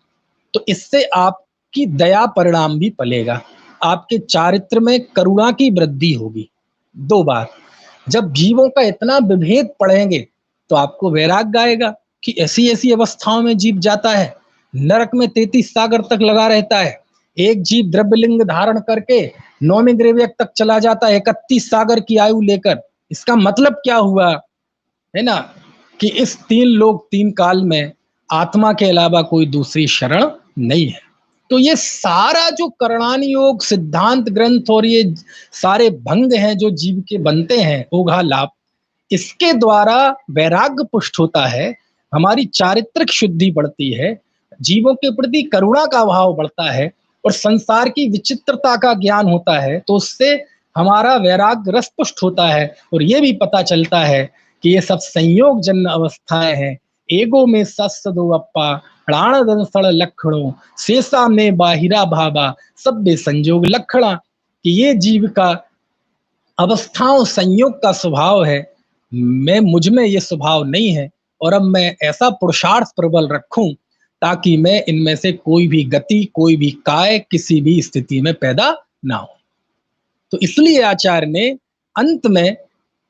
तो इससे आपकी दया परिणाम भी पलेगा, आपके चारित्र में करुणा की वृद्धि होगी। 2 बात, जब जीवों का इतना विभेद पढ़ेंगे तो आपको वैराग्य आएगा कि ऐसी ऐसी अवस्थाओं में जीव जाता है, नरक में 33 सागर तक लगा रहता है, एक जीव द्रव्यलिंग धारण करके 9वें ग्रेवक तक चला जाता है 31 सागर की आयु लेकर। इसका मतलब क्या हुआ, है ना, कि इस 3 लोक 3 काल में आत्मा के अलावा कोई दूसरी शरण नहीं है। तो ये सारा जो करणानियोग सिद्धांत ग्रंथ और ये सारे भंग हैं जो जीव के बनते हैं, ओघा लाभ, इसके द्वारा वैराग्य पुष्ट होता है, हमारी चारित्रिक शुद्धि बढ़ती है, जीवों के प्रति करुणा का भाव बढ़ता है, और संसार की विचित्रता का ज्ञान होता है, तो उससे हमारा वैराग्य रस पुष्ट होता है, और ये भी पता चलता है कि ये सब संयोग जन्य अवस्थाएं हैं। एगो में सदो अप्पा प्राण दंसण लक्षणों शेषा में बाहिरा भावा सभ्य संयोग लक्षणा। कि ये जीव का अवस्थाओं संयोग का स्वभाव है, मैं मुझ में ये स्वभाव नहीं है, और अब मैं ऐसा पुरुषार्थ प्रबल रखूं ताकि मैं इनमें से कोई भी गति, कोई भी काय किसी भी स्थिति में पैदा ना हो। तो इसलिए आचार्य ने अंत में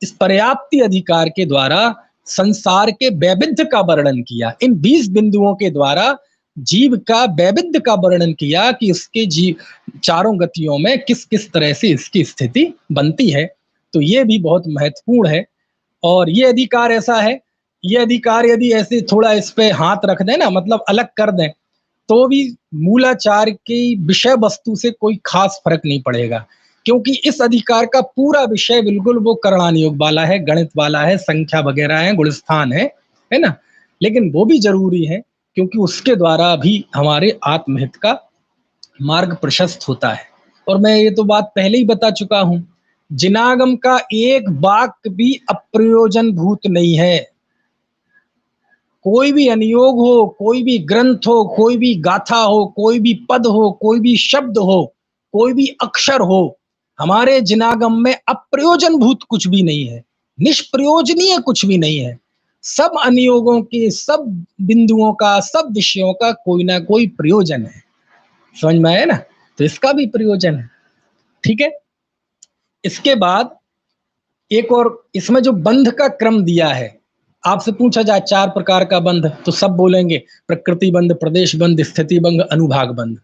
इस पर्याप्ति अधिकार के द्वारा संसार के वैविध्य का वर्णन किया। इन 20 बिंदुओं के द्वारा जीव का वैविध्य का वर्णन किया कि इसके जीव चारों गतियों में किस किस तरह से इसकी स्थिति बनती है। तो ये भी बहुत महत्वपूर्ण है। और ये अधिकार ऐसा है, ये अधिकार यदि ऐसे थोड़ा इस पे हाथ रख दें ना, मतलब अलग कर दें, तो भी मूलाचार की विषय वस्तु से कोई खास फर्क नहीं पड़ेगा, क्योंकि इस अधिकार का पूरा विषय बिल्कुल वो करणान योग वाला है, गणित वाला है, संख्या वगैरह है, गुणस्थान है ना। लेकिन वो भी जरूरी है, क्योंकि उसके द्वारा भी हमारे आत्महित का मार्ग प्रशस्त होता है। और मैं ये तो बात पहले ही बता चुका हूं, जिनागम का एक वाक्य भी अप्रयोजन भूत नहीं है। कोई भी अनुयोग हो, कोई भी ग्रंथ हो, कोई भी गाथा हो, कोई भी पद हो, कोई भी शब्द हो, कोई भी अक्षर हो, हमारे जिनागम में अप्रयोजन भूत कुछ भी नहीं है, निष्प्रयोजनीय कुछ भी नहीं है। सब अनुयोगों के, सब बिंदुओं का, सब विषयों का कोई ना कोई प्रयोजन है। समझ में आया ना? तो इसका भी प्रयोजन है। ठीक है। इसके बाद एक और इसमें जो बंध का क्रम दिया है, आपसे पूछा जाए 4 प्रकार का बंध, तो सब बोलेंगे प्रकृति बंध, प्रदेश बंध, स्थिति बंध, अनुभाग बंध।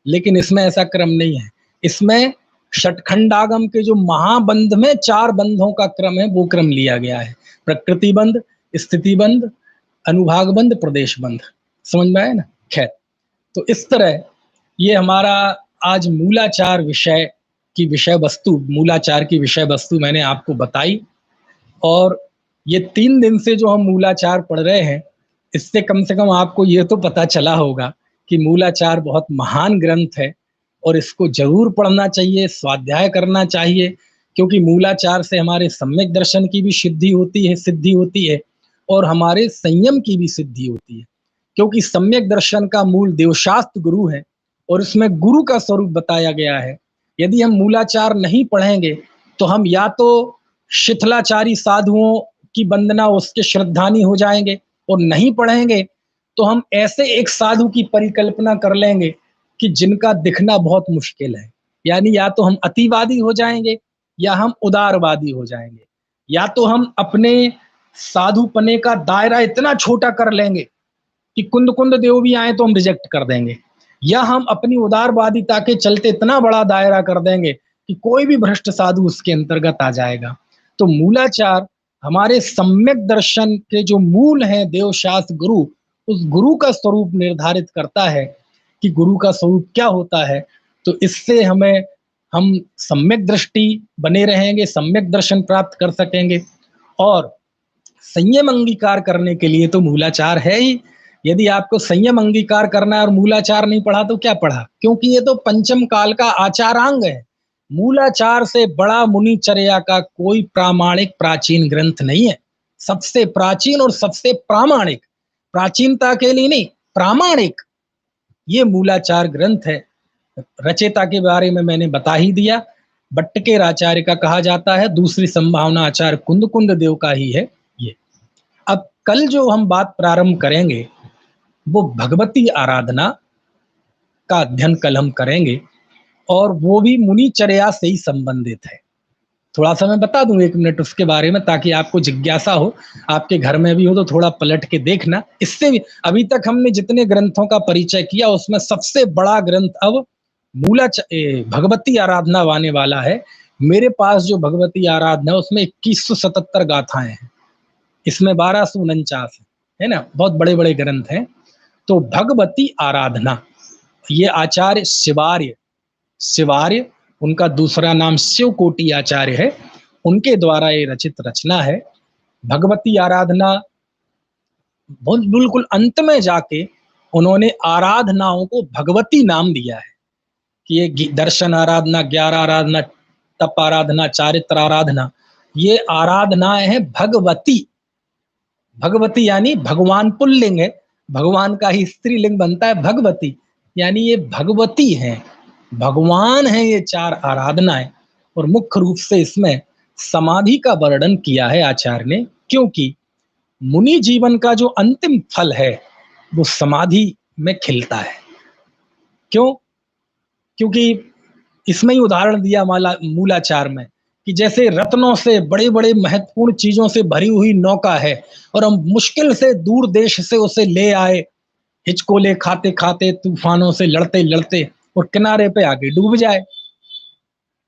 लेकिन इसमें ऐसा क्रम नहीं है। इसमें षटखंडागम के जो महाबंध में 4 बंधों का क्रम है, वो क्रम लिया गया है। प्रकृति बंध, स्थिति बंध, अनुभाग बंध, प्रदेश बंध। समझ में आया ना? खैर, तो इस तरह ये हमारा आज मूलाचार विषय की विषय वस्तु, मूलाचार की विषय वस्तु मैंने आपको बताई। और ये 3 दिन से जो हम मूलाचार पढ़ रहे हैं, इससे कम से कम आपको ये तो पता चला होगा कि मूलाचार बहुत महान ग्रंथ है और इसको जरूर पढ़ना चाहिए, स्वाध्याय करना चाहिए, क्योंकि मूलाचार से हमारे सम्यक दर्शन की भी सिद्धि होती है और हमारे संयम की भी सिद्धि होती है। क्योंकि सम्यक दर्शन का मूल देवशास्त्र गुरु है और इसमें गुरु का स्वरूप बताया गया है। यदि हम मूलाचार नहीं पढ़ेंगे तो हम या तो शिथिलाचारी साधुओं की वंदना, उसके श्रद्धानी हो जाएंगे, और नहीं पढ़ेंगे तो हम ऐसे एक साधु की परिकल्पना कर लेंगे कि जिनका दिखना बहुत मुश्किल है। यानी या तो हम अतिवादी हो जाएंगे या हम उदारवादी हो जाएंगे, या तो हम अपने साधुपने का दायरा इतना छोटा कर लेंगे कि कुंद कुंद देव भी आए तो हम रिजेक्ट कर देंगे, या हम अपनी उदारवादिता के चलते इतना बड़ा दायरा कर देंगे कि कोई भी भ्रष्ट साधु उसके अंतर्गत आ जाएगा। तो मूलाचार हमारे सम्यक दर्शन के जो मूल हैं, देवशास्त्र गुरु, उस गुरु का स्वरूप निर्धारित करता है कि गुरु का स्वरूप क्या होता है। तो इससे हम सम्यक दृष्टि बने रहेंगे, सम्यक दर्शन प्राप्त कर सकेंगे। और संयम अंगीकार करने के लिए तो मूलाचार है ही। यदि आपको संयम अंगीकार करना है और मूलाचार नहीं पढ़ा तो क्या पढ़ा? क्योंकि ये तो पंचम काल का आचारांग है। मूलाचार से बड़ा मुनिचर्या का कोई प्रामाणिक प्राचीन ग्रंथ नहीं है। सबसे प्राचीन और सबसे प्रामाणिक, प्राचीनता के लिए नहीं, प्रामाणिक, ये मूलाचार ग्रंथ है। रचयिता के बारे में मैंने बता ही दिया, बट्टकेर आचार्य का कहा जाता है, दूसरी संभावना आचार्य कुंद कुंद देव का ही है ये। अब कल जो हम बात प्रारंभ करेंगे वो भगवती आराधना का अध्ययन कल हम करेंगे, और वो भी मुनिचर्या से ही संबंधित है। थोड़ा सा मैं बता दूं 1 मिनट उसके बारे में, ताकि आपको जिज्ञासा हो, आपके घर में भी हो तो थोड़ा पलट के देखना। इससे भी अभी तक हमने जितने ग्रंथों का परिचय किया उसमें सबसे बड़ा ग्रंथ अब भगवती आराधना आने वाला है। मेरे पास जो भगवती आराधना है उसमें 2177 गाथाएं हैं, इसमें 1249 है ना, बहुत बड़े बड़े ग्रंथ हैं। तो भगवती आराधना, ये आचार्य शिवार्य, उनका दूसरा नाम शिवकोटि आचार्य है, उनके द्वारा ये रचित रचना है। भगवती आराधना बहुत बिल्कुल अंत में जाके उन्होंने आराधनाओं को भगवती नाम दिया है कि ये दर्शन आराधना, ज्ञान आराधना, तप आराधना, चारित्र आराधना, ये आराधनाएं हैं भगवती। भगवती यानी भगवान पुल्लिंग है, भगवान का ही स्त्रीलिंग बनता है भगवती, यानी ये भगवती हैं। भगवान है ये चार आराधनाएं। और मुख्य रूप से इसमें समाधि का वर्णन किया है आचार्य ने, क्योंकि मुनि जीवन का जो अंतिम फल है वो समाधि में खिलता है। क्यों? क्योंकि इसमें ही उदाहरण दिया मूलाचार में कि जैसे रत्नों से, बड़े बड़े महत्वपूर्ण चीजों से भरी हुई नौका है और हम मुश्किल से दूर देश से उसे ले आए, हिचकोले खाते खाते, तूफानों से लड़ते लड़ते, और किनारे पे आके डूब जाए।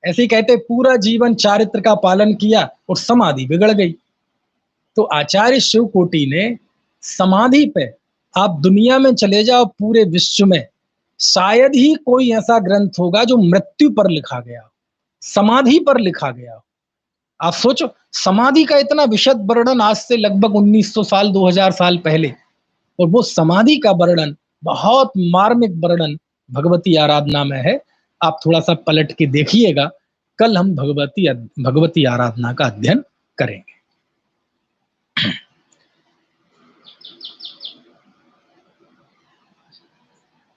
ऐसे ही कहते पूरा जीवन चारित्र का पालन किया और समाधि बिगड़ गई। तो आचार्य शिवकोटि ने समाधि पे, आप दुनिया में चले जाओ पूरे विश्व में, शायद ही कोई ऐसा ग्रंथ होगा जो मृत्यु पर लिखा गया हो, समाधि पर लिखा गया हो। आप सोचो, समाधि का इतना विशद वर्णन आज से लगभग 1900 साल, 2000 साल पहले, और वो समाधि का वर्णन, बहुत मार्मिक वर्णन भगवती आराधना में है। आप थोड़ा सा पलट के देखिएगा। कल हम भगवती आराधना का अध्ययन करेंगे।